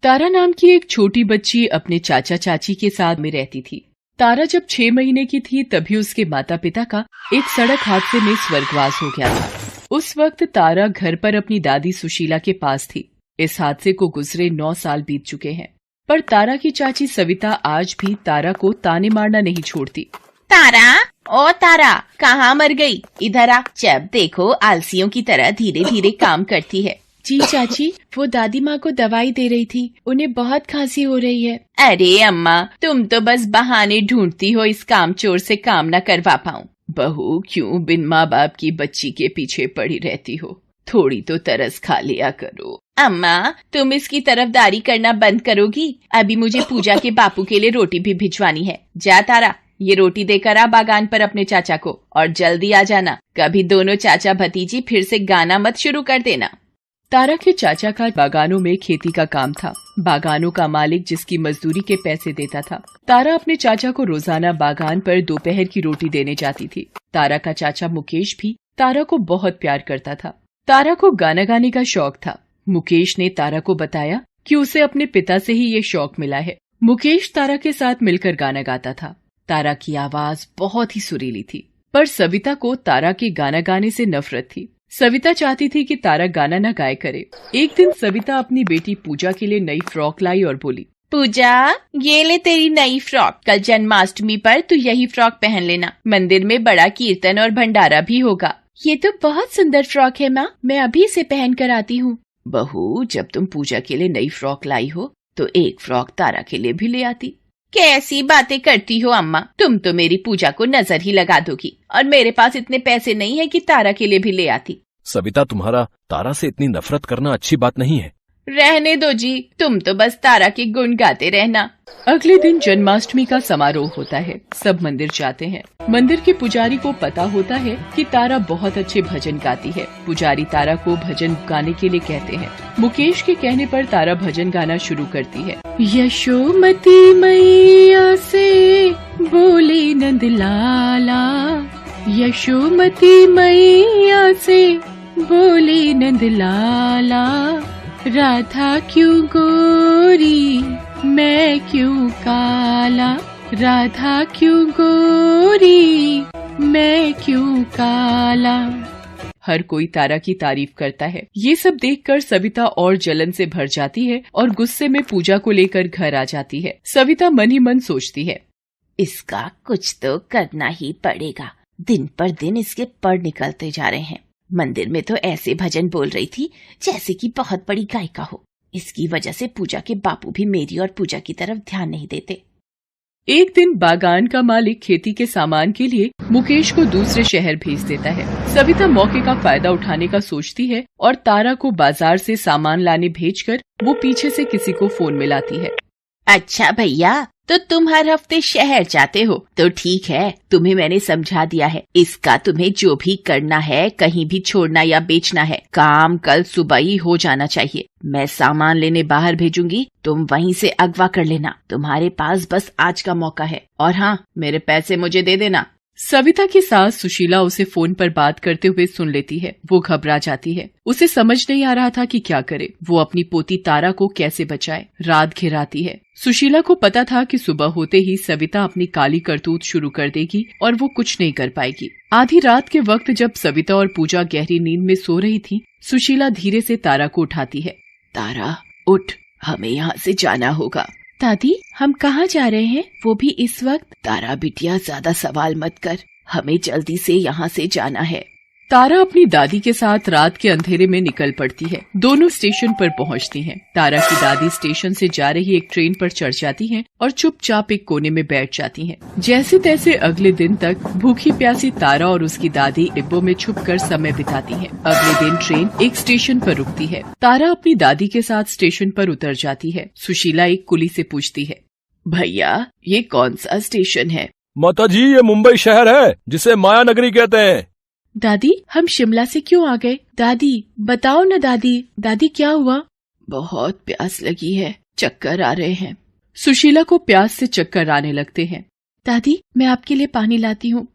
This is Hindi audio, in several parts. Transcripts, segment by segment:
तारा नाम की एक छोटी बच्ची अपने चाचा चाची के साथ में रहती थी। तारा जब 6 महीने की थी तभी उसके माता पिता का एक सड़क हादसे में स्वर्गवास हो गया था। उस वक्त तारा घर पर अपनी दादी सुशीला के पास थी। इस हादसे को गुजरे 9 साल बीत चुके हैं, पर तारा की चाची सविता आज भी तारा को ताने मारना नहीं छोड़ती। तारा, ओ तारा, कहाँ मर गई? इधर आ। जब देखो आलसियों की तरह धीरे धीरे काम करती है। जी चाची, वो दादी माँ को दवाई दे रही थी, उन्हें बहुत खांसी हो रही है। अरे अम्मा, तुम तो बस बहाने ढूंढती हो इस कामचोर से काम न करवा पाऊं। बहू, क्यों बिन माँ बाप की बच्ची के पीछे पड़ी रहती हो? थोड़ी तो तरस खा लिया करो। अम्मा, तुम इसकी तरफदारी करना बंद करोगी? अभी मुझे पूजा के बापू के लिए रोटी भी भिजवानी है। जा तारा, ये रोटी देकर आ बागान पर अपने चाचा को, और जल्दी आ जाना। कभी दोनों चाचा भतीजी फिर से गाना मत शुरू कर देना। तारा के चाचा का बागानों में खेती का काम था। बागानों का मालिक जिसकी मजदूरी के पैसे देता था। तारा अपने चाचा को रोजाना बागान पर दोपहर की रोटी देने जाती थी। तारा का चाचा मुकेश भी तारा को बहुत प्यार करता था। तारा को गाना गाने का शौक था। मुकेश ने तारा को बताया कि उसे अपने पिता से ही ये शौक मिला है। मुकेश तारा के साथ मिलकर गाना गाता था। तारा की आवाज बहुत ही सुरीली थी, पर सविता को तारा के गाना गाने से नफरत थी। सविता चाहती थी कि तारा गाना न गाया करे। एक दिन सविता अपनी बेटी पूजा के लिए नई फ्रॉक लाई और बोली, पूजा, ये ले तेरी नई फ्रॉक। कल जन्माष्टमी पर तू यही फ्रॉक पहन लेना। मंदिर में बड़ा कीर्तन और भंडारा भी होगा। ये तो बहुत सुंदर फ्रॉक है माँ, मैं अभी इसे पहन कर आती हूँ। बहू, जब तुम पूजा के लिए नई फ्रॉक लाई हो तो एक फ्रॉक तारा के लिए भी ले आती। कैसी बातें करती हो अम्मा, तुम तो मेरी पूजा को नजर ही लगा दोगी, और मेरे पास इतने पैसे नहीं है कि तारा के लिए भी ले आती। सविता, तुम्हारा तारा से इतनी नफरत करना अच्छी बात नहीं है। रहने दो जी, तुम तो बस तारा के गुण गाते रहना। अगले दिन जन्माष्टमी का समारोह होता है। सब मंदिर जाते हैं। मंदिर के पुजारी को पता होता है कि तारा बहुत अच्छे भजन गाती है। पुजारी तारा को भजन गाने के लिए कहते हैं। मुकेश के कहने पर तारा भजन गाना शुरू करती है। यशोमती मैया से बोले नंद लाला, यशोमती मैया से बोले नंद लाला, राधा क्यों गोरी मैं क्यों काला, राधा क्यों गोरी मैं क्यों काला। हर कोई तारा की तारीफ करता है। ये सब देखकर सविता और जलन से भर जाती है और गुस्से में पूजा को लेकर घर आ जाती है। सविता मन ही मन सोचती है, इसका कुछ तो करना ही पड़ेगा। दिन पर दिन इसके पढ़ निकलते जा रहे हैं। मंदिर में तो ऐसे भजन बोल रही थी जैसे कि बहुत बड़ी गायिका हो। इसकी वजह से पूजा के बापू भी मेरी और पूजा की तरफ ध्यान नहीं देते। एक दिन बागान का मालिक खेती के सामान के लिए मुकेश को दूसरे शहर भेज देता है। सविता मौके का फायदा उठाने का सोचती है और तारा को बाजार से सामान लाने भेजकर वो पीछे से किसी को फोन मिलाती है। अच्छा भैया, तो तुम हर हफ्ते शहर जाते हो तो ठीक है, तुम्हें मैंने समझा दिया है। इसका तुम्हें जो भी करना है, कहीं भी छोड़ना या बेचना है, काम कल सुबह ही हो जाना चाहिए। मैं सामान लेने बाहर भेजूंगी, तुम वहीं से अगवा कर लेना। तुम्हारे पास बस आज का मौका है, और हाँ, मेरे पैसे मुझे दे देना। सविता की सास सुशीला उसे फोन पर बात करते हुए सुन लेती है। वो घबरा जाती है। उसे समझ नहीं आ रहा था कि क्या करे। वो अपनी पोती तारा को कैसे बचाए। रात घिराती है। सुशीला को पता था कि सुबह होते ही सविता अपनी काली करतूत शुरू कर देगी और वो कुछ नहीं कर पाएगी। आधी रात के वक्त जब सविता और पूजा गहरी नींद में सो रही थी, सुशीला धीरे से तारा को उठाती है। तारा, उठ, हमें यहाँ से जाना होगा। दादी, हम कहाँ जा रहे हैं, वो भी इस वक्त? तारा बिटिया, ज्यादा सवाल मत कर, हमें जल्दी से यहाँ से जाना है। तारा अपनी दादी के साथ रात के अंधेरे में निकल पड़ती है। दोनों स्टेशन पर पहुँचती हैं। तारा की दादी स्टेशन से जा रही एक ट्रेन पर चढ़ जाती हैं और चुपचाप एक कोने में बैठ जाती हैं। जैसे तैसे अगले दिन तक भूखी प्यासी तारा और उसकी दादी डिब्बों में छुपकर समय बिताती हैं। अगले दिन ट्रेन एक स्टेशन पर रुकती है। तारा अपनी दादी के साथ स्टेशन पर उतर जाती है। सुशीला एक कुली से पूछती है, भैया, ये कौन सा स्टेशन है? माताजी, ये मुंबई शहर है जिसे माया नगरी कहते हैं। दादी, हम शिमला से क्यों आ गए? दादी, बताओ न दादी, दादी क्या हुआ? बहुत प्यास लगी है, चक्कर आ रहे हैं। सुशीला को प्यास से चक्कर आने लगते हैं। दादी, मैं आपके लिए पानी लाती हूँ।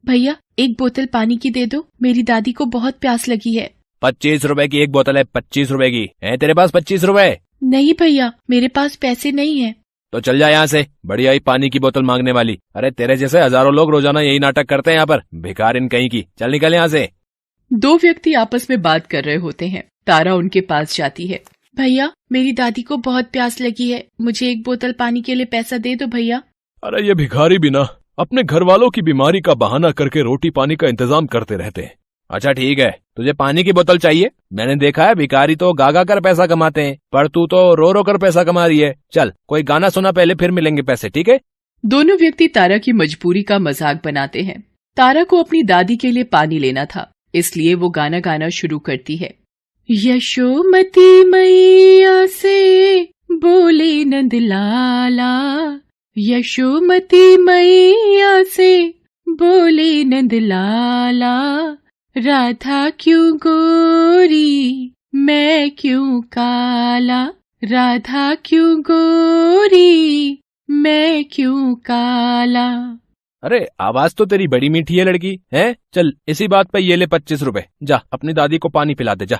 भैया, एक बोतल पानी की दे दो, मेरी दादी को बहुत प्यास लगी है। 25 रुपए की एक बोतल है, 25 रुपए की है तेरे पास 25 रुपए? नहीं भैया, मेरे पास पैसे नहीं है। तो चल जा यहाँ से, बढ़िया ही पानी की बोतल मांगने वाली। अरे तेरे जैसे हजारों लोग रोजाना यही नाटक करते हैं यहाँ पर, भिखारिन कहीं की। चल निकल यहाँ से। दो व्यक्ति आपस में बात कर रहे होते हैं। तारा उनके पास जाती है। भैया, मेरी दादी को बहुत प्यास लगी है, मुझे एक बोतल पानी के लिए पैसा दे दो भैया। अरे ये भिखारी भी ना अपने घर वालों की बीमारी का बहाना करके रोटी पानी का इंतजाम करते रहते हैं। अच्छा ठीक है, तुझे पानी की बोतल चाहिए? मैंने देखा है भिखारी तो गागा कर पैसा कमाते हैं, पर तू तो रो रो कर पैसा कमा रही है। चल कोई गाना सुना पहले, फिर मिलेंगे पैसे, ठीक है? दोनों व्यक्ति तारा की मजबूरी का मजाक बनाते हैं। तारा को अपनी दादी के लिए पानी लेना था, इसलिए वो गाना गाना शुरू करती है। यशोमती मैया से बोले नंद लाला, यशोमती मैया से बोले नंद लाला, राधा क्यों गोरी मैं क्यों काला, राधा क्यों गोरी मैं क्यों काला। अरे आवाज तो तेरी बड़ी मीठी है लड़की, है? चल इसी बात पे ये ले 25 रुपए, जा अपनी दादी को पानी पिला दे जा।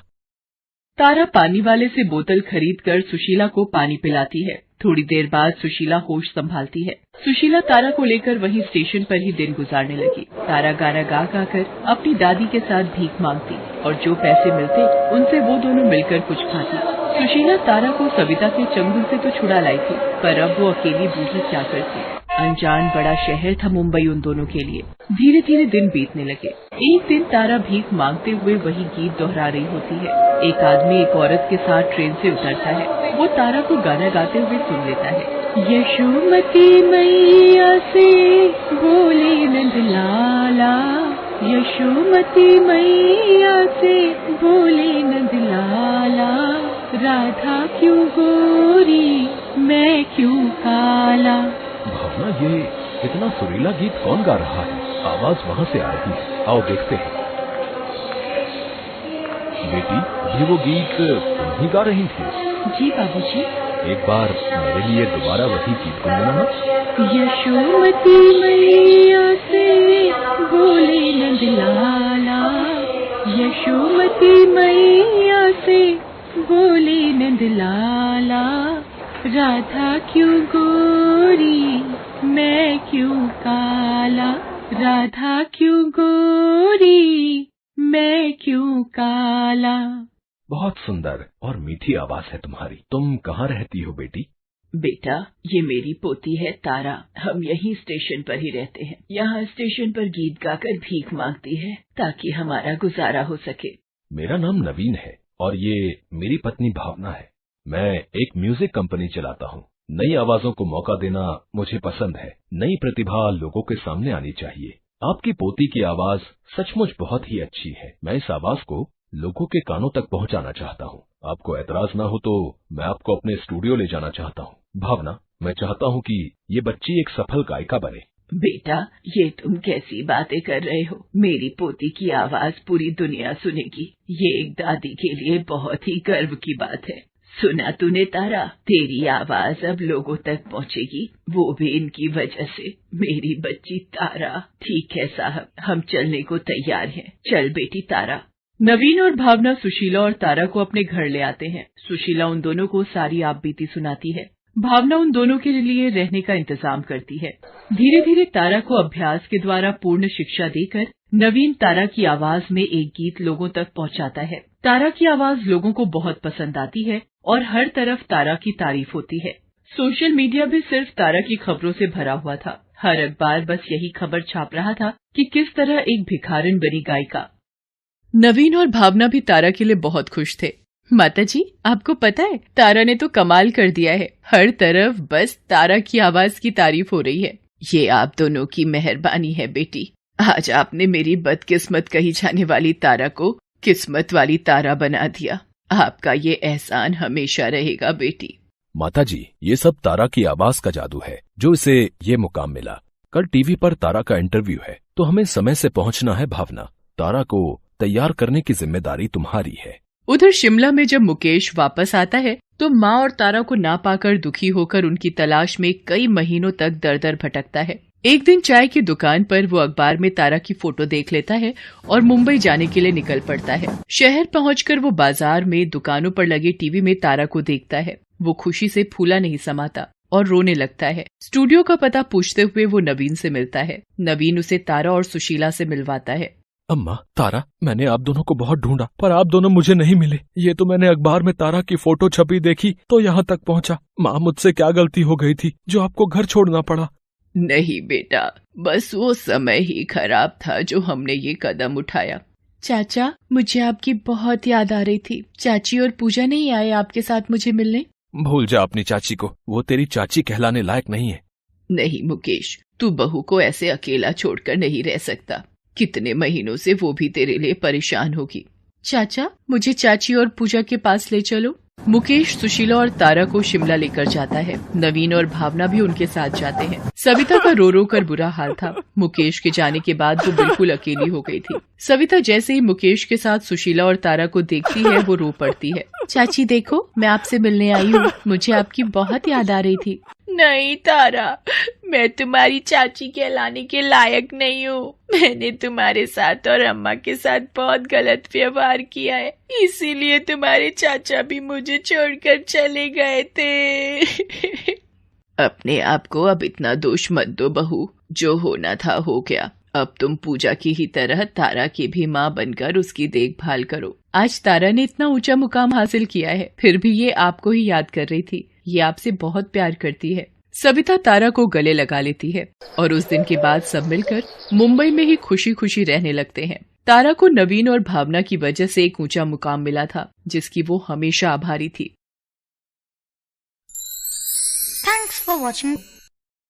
तारा पानी वाले से बोतल खरीदकर सुशीला को पानी पिलाती है। थोड़ी देर बाद सुशीला होश संभालती है। सुशीला तारा को लेकर वहीं स्टेशन पर ही दिन गुजारने लगी। तारा गाना गा गा कर अपनी दादी के साथ भीख मांगती और जो पैसे मिलते उनसे वो दोनों मिलकर कुछ खाती। सुशीला तारा को सविता के चंगुल से तो छुड़ा लाई थी, पर अब वो अकेली बूढ़ी क्या करती। अनजान बड़ा शहर था मुंबई उन दोनों के लिए। धीरे धीरे दिन बीतने लगे। एक दिन तारा भीख मांगते हुए वही गीत दोहरा रही होती है। एक आदमी एक औरत के साथ ट्रेन से उतरता है। वो तारा को गाना गाते हुए सुन लेता है। यशोमती मैया से बोले नंद लाला, यशोमती मैया से बोले नंद लाला, राधा क्यों गोरी मैं क्यों काला। भावना, ये इतना सुरीला गीत कौन गा रहा है? आवाज वहाँ से आ रही है, आओ देखते हैं। बेटी, अभी वो गीत तुम ही गा रही थी? जी बाबूजी। एक बार मेरे लिए दोबारा वही गीत गुनगुनाना। यशोमती मैया से बोले नंद लाला, यशोमती मैया से बोले नंद लाला, राधा क्यों गोरी मैं क्यों काला, राधा क्यों गोरी मैं क्यों काला। बहुत सुंदर और मीठी आवाज है तुम्हारी। तुम कहाँ रहती हो बेटी? बेटा, ये मेरी पोती है तारा। हम यहीं स्टेशन पर ही रहते हैं। यहाँ स्टेशन पर गीत गाकर भीख मांगती है ताकि हमारा गुजारा हो सके। मेरा नाम नवीन है और ये मेरी पत्नी भावना है। मैं एक म्यूजिक कंपनी चलाता हूँ। नई आवाजों को मौका देना मुझे पसंद है। नई प्रतिभा लोगों के सामने आनी चाहिए। आपकी पोती की आवाज सचमुच बहुत ही अच्छी है। मैं इस आवाज को लोगों के कानों तक पहुंचाना चाहता हूं। आपको ऐतराज ना हो तो मैं आपको अपने स्टूडियो ले जाना चाहता हूं। भावना, मैं चाहता हूं कि ये बच्ची एक सफल गायिका बने। बेटा, ये तुम कैसी बातें कर रहे हो? मेरी पोती की आवाज पूरी दुनिया सुनेगी। ये एक दादी के लिए बहुत ही गर्व की बात है। सुना तूने तारा, तेरी आवाज अब लोगों तक पहुंचेगी, वो भी इनकी वजह से। मेरी बच्ची तारा। ठीक है साहब, हम चलने को तैयार हैं। चल बेटी तारा। नवीन और भावना सुशीला और तारा को अपने घर ले आते हैं। सुशीला उन दोनों को सारी आपबीती सुनाती है। भावना उन दोनों के लिए रहने का इंतजाम करती है। धीरे धीरे तारा को अभ्यास के द्वारा पूर्ण शिक्षा देकर नवीन तारा की आवाज में एक गीत लोगों तक पहुंचाता है। तारा की आवाज लोगों को बहुत पसंद आती है और हर तरफ तारा की तारीफ होती है। सोशल मीडिया भी सिर्फ तारा की खबरों से भरा हुआ था। हर अखबार बस यही खबर छाप रहा था कि किस तरह एक भिखारिन बनी गायिका। नवीन और भावना भी तारा के लिए बहुत खुश थे। माताजी, आपको पता है तारा ने तो कमाल कर दिया है। हर तरफ बस तारा की आवाज की तारीफ हो रही है। ये आप दोनों की मेहरबानी है बेटी। आज आपने मेरी बदकिस्मत कही जाने वाली तारा को किस्मत वाली तारा बना दिया। आपका ये एहसान हमेशा रहेगा बेटी। माताजी, ये सब तारा की आवाज का जादू है जो इसे ये मुकाम मिला। कल टीवी पर तारा का इंटरव्यू है तो हमें समय से पहुंचना है। भावना, तारा को तैयार करने की जिम्मेदारी तुम्हारी है। उधर शिमला में जब मुकेश वापस आता है तो माँ और तारा को ना पाकर दुखी होकर उनकी तलाश में कई महीनों तक दर दर भटकता है। एक दिन चाय की दुकान पर वो अखबार में तारा की फोटो देख लेता है और मुंबई जाने के लिए निकल पड़ता है। शहर पहुंचकर वो बाजार में दुकानों पर लगे टीवी में तारा को देखता है। वो खुशी से फूला नहीं समाता और रोने लगता है। स्टूडियो का पता पूछते हुए वो नवीन से मिलता है। नवीन उसे तारा और सुशीला से मिलवाता है। अम्मा, तारा, मैंने आप दोनों को बहुत ढूंढा पर आप दोनों मुझे नहीं मिले। ये तो मैंने अखबार में तारा की फोटो छपी देखी तो यहाँ तक पहुँचा। माँ, मुझसे क्या गलती हो गई थी जो आपको घर छोड़ना पड़ा? नहीं बेटा, बस वो समय ही खराब था जो हमने ये कदम उठाया। चाचा, मुझे आपकी बहुत याद आ रही थी। चाची और पूजा नहीं आए आपके साथ मुझे मिलने? भूल जा अपनी चाची को, वो तेरी चाची कहलाने लायक नहीं है। नहीं मुकेश, तू बहू को ऐसे अकेला छोड़कर नहीं रह सकता। कितने महीनों से वो भी तेरे लिए परेशान होगी। चाचा, मुझे चाची और पूजा के पास ले चलो। मुकेश सुशीला और तारा को शिमला लेकर जाता है। नवीन और भावना भी उनके साथ जाते हैं। सविता का रो रो कर बुरा हाल था। मुकेश के जाने के बाद वो बिल्कुल अकेली हो गई थी। सविता जैसे ही मुकेश के साथ सुशीला और तारा को देखती है वो रो पड़ती है। चाची देखो, मैं आपसे मिलने आई हूँ। मुझे आपकी बहुत याद आ रही थी। नहीं तारा, मैं तुम्हारी चाची कहलाने के लायक नहीं हूँ। मैंने तुम्हारे साथ और अम्मा के साथ बहुत गलत व्यवहार किया है, इसीलिए तुम्हारे चाचा भी मुझे छोड़कर चले गए थे। अपने आप को अब इतना दोष मत दो बहू, जो होना था हो गया। अब तुम पूजा की ही तरह तारा की भी माँ बनकर उसकी देखभाल करो। आज तारा ने इतना ऊंचा मुकाम हासिल किया है, फिर भी ये आपको ही याद कर रही थी। ये आपसे बहुत प्यार करती है। सविता तारा को गले लगा लेती है और उस दिन के बाद सब मिलकर मुंबई में ही खुशी खुशी रहने लगते हैं। तारा को नवीन और भावना की वजह से एक ऊंचा मुकाम मिला था, जिसकी वो हमेशा आभारी थी। Thanks for watching.